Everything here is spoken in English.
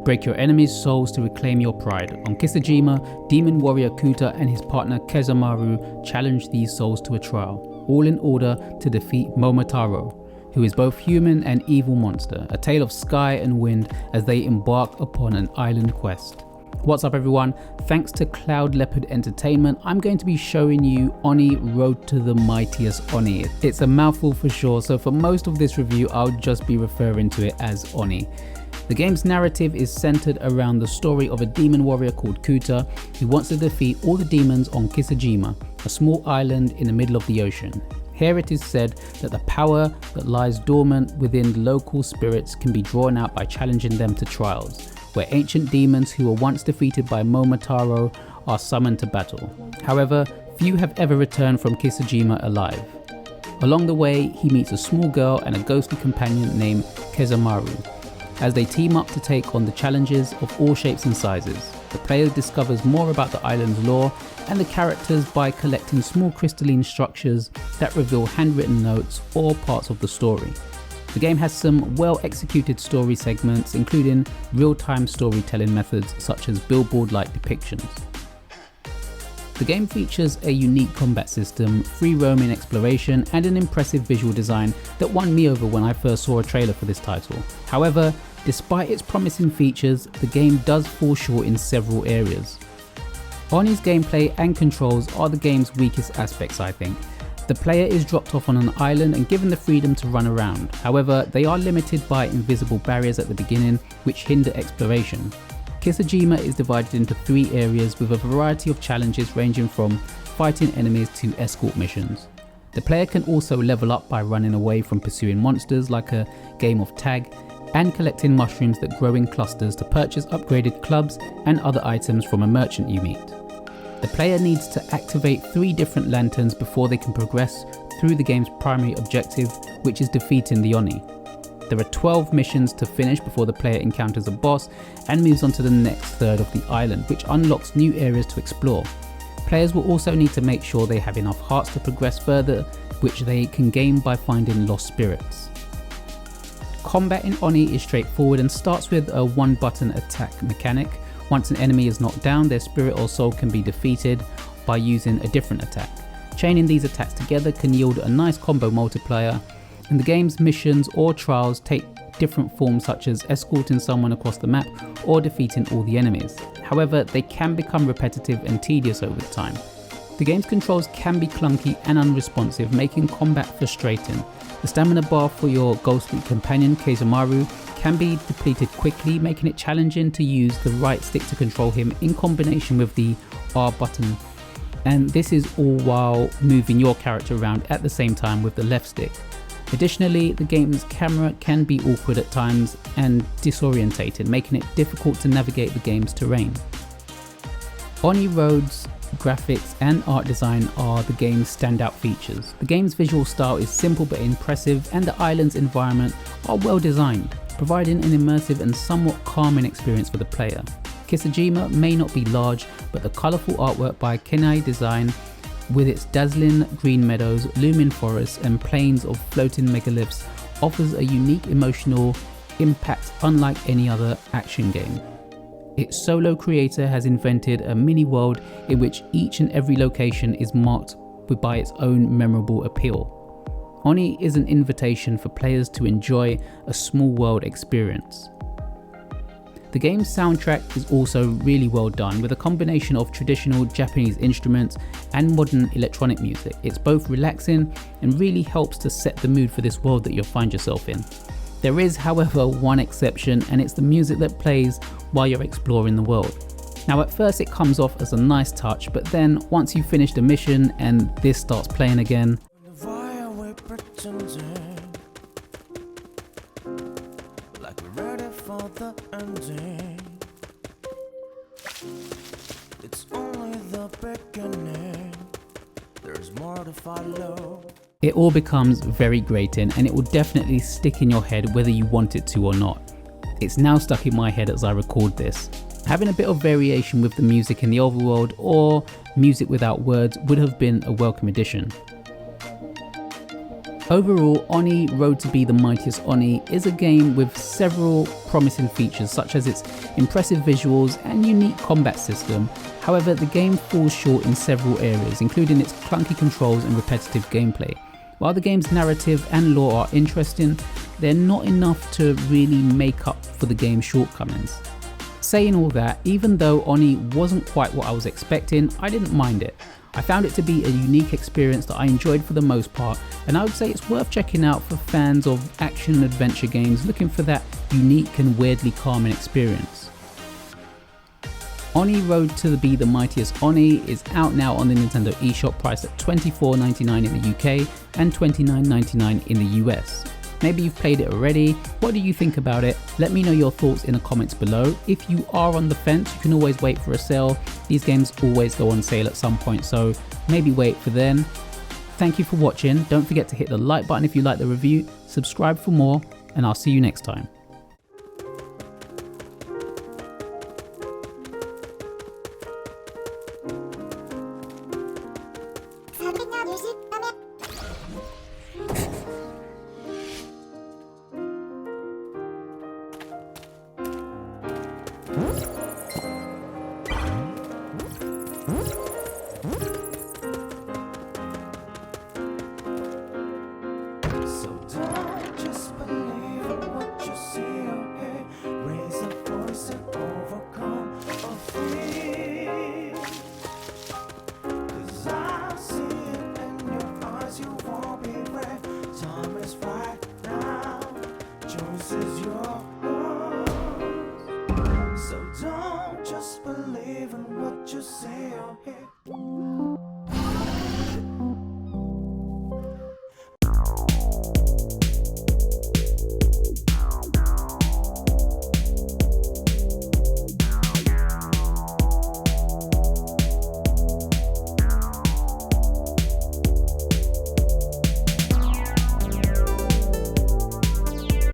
Break your enemies' souls to reclaim your pride. On Kisajima, demon warrior Kuta and his partner Kezamaru challenge these souls to a trial, all in order to defeat Momotaro, who is both human and evil monster, a tale of sky and wind as they embark upon an island quest. What's up everyone, thanks to Cloud Leopard Entertainment, I'm going to be showing you Oni Road to the Mightiest Oni. It's a mouthful for sure, so for most of this review I'll just be referring to it as Oni. The game's narrative is centered around the story of a demon warrior called Kuta who wants to defeat all the demons on Kisajima, a small island in the middle of the ocean. Here it is said that the power that lies dormant within the local spirits can be drawn out by challenging them to trials, where ancient demons who were once defeated by Momotaro are summoned to battle. However, few have ever returned from Kisajima alive. Along the way, he meets a small girl and a ghostly companion named Kezamaru. As they team up to take on the challenges of all shapes and sizes, the player discovers more about the island's lore and the characters by collecting small crystalline structures that reveal handwritten notes or parts of the story. The game has some well executed story segments, including real-time storytelling methods such as billboard-like depictions. The game features a unique combat system, free roaming exploration, and an impressive visual design that won me over when I first saw a trailer for this title. However, despite its promising features, the game does fall short in several areas. Oni's gameplay and controls are the game's weakest aspects, I think. The player is dropped off on an island and given the freedom to run around. However, they are limited by invisible barriers at the beginning which hinder exploration. Kisajima is divided into 3 areas with a variety of challenges ranging from fighting enemies to escort missions. The player can also level up by running away from pursuing monsters like a game of tag and collecting mushrooms that grow in clusters to purchase upgraded clubs and other items from a merchant you meet. The player needs to activate 3 different lanterns before they can progress through the game's primary objective, which is defeating the Oni. There are 12 missions to finish before the player encounters a boss and moves on to the next third of the island, which unlocks new areas to explore. Players will also need to make sure they have enough hearts to progress further, which they can gain by finding lost spirits. Combat in Oni is straightforward and starts with a one-button attack mechanic. Once an enemy is knocked down, their spirit or soul can be defeated by using a different attack. Chaining these attacks together can yield a nice combo multiplier, and the game's missions or trials take different forms such as escorting someone across the map or defeating all the enemies. However, they can become repetitive and tedious over time. The game's controls can be clunky and unresponsive, making combat frustrating. The stamina bar for your ghostly companion Kezamaru can be depleted quickly, making it challenging to use the right stick to control him in combination with the R button. And this is all while moving your character around at the same time with the left stick. Additionally, the game's camera can be awkward at times and disorientated, making it difficult to navigate the game's terrain. Oni Road's graphics and art design are the game's standout features. The game's visual style is simple but impressive, and the island's environment are well designed, providing an immersive and somewhat calming experience for the player. Kisajima may not be large, but the colourful artwork by Kenai Design, with its dazzling green meadows, looming forests and plains of floating megaliths, offers a unique emotional impact unlike any other action game. Its solo creator has invented a mini world in which each and every location is marked by its own memorable appeal. Oni is an invitation for players to enjoy a small world experience. The game's soundtrack is also really well done, with a combination of traditional Japanese instruments and modern electronic music. It's both relaxing and really helps to set the mood for this world that you'll find yourself in. There is, however, one exception, and it's the music that plays while you're exploring the world. Now at first it comes off as a nice touch, but then once you finish the mission and this starts playing again, it's only the beginning. There's more to follow. It all becomes very grating, and it will definitely stick in your head whether you want it to or not. It's now stuck in my head as I record this. Having a bit of variation with the music in the overworld or music without words would have been a welcome addition. Overall, Oni Road to Be the Mightiest Oni is a game with several promising features such as its impressive visuals and unique combat system. However, the game falls short in several areas, including its clunky controls and repetitive gameplay. While the game's narrative and lore are interesting, they're not enough to really make up for the game's shortcomings. Saying all that, even though Oni wasn't quite what I was expecting, I didn't mind it. I found it to be a unique experience that I enjoyed for the most part, and I would say it's worth checking out for fans of action and adventure games looking for that unique and weirdly calming experience. Oni Road to Be the Mightiest Oni is out now on the Nintendo eShop, priced at $24.99 in the UK and $29.99 in the US. Maybe you've played it already. What do you think about it? Let me know your thoughts in the comments below. If you are on the fence, you can always wait for a sale. These games always go on sale at some point, so maybe wait for then. Thank you for watching. Don't forget to hit the like button if you like the review, subscribe for more, and I'll see you next time. So don't just believe what you see or hear. Raise a voice and overcome a fear. 'Cause I see it in your eyes, you won't be brave. Time is right now. Choice is yours.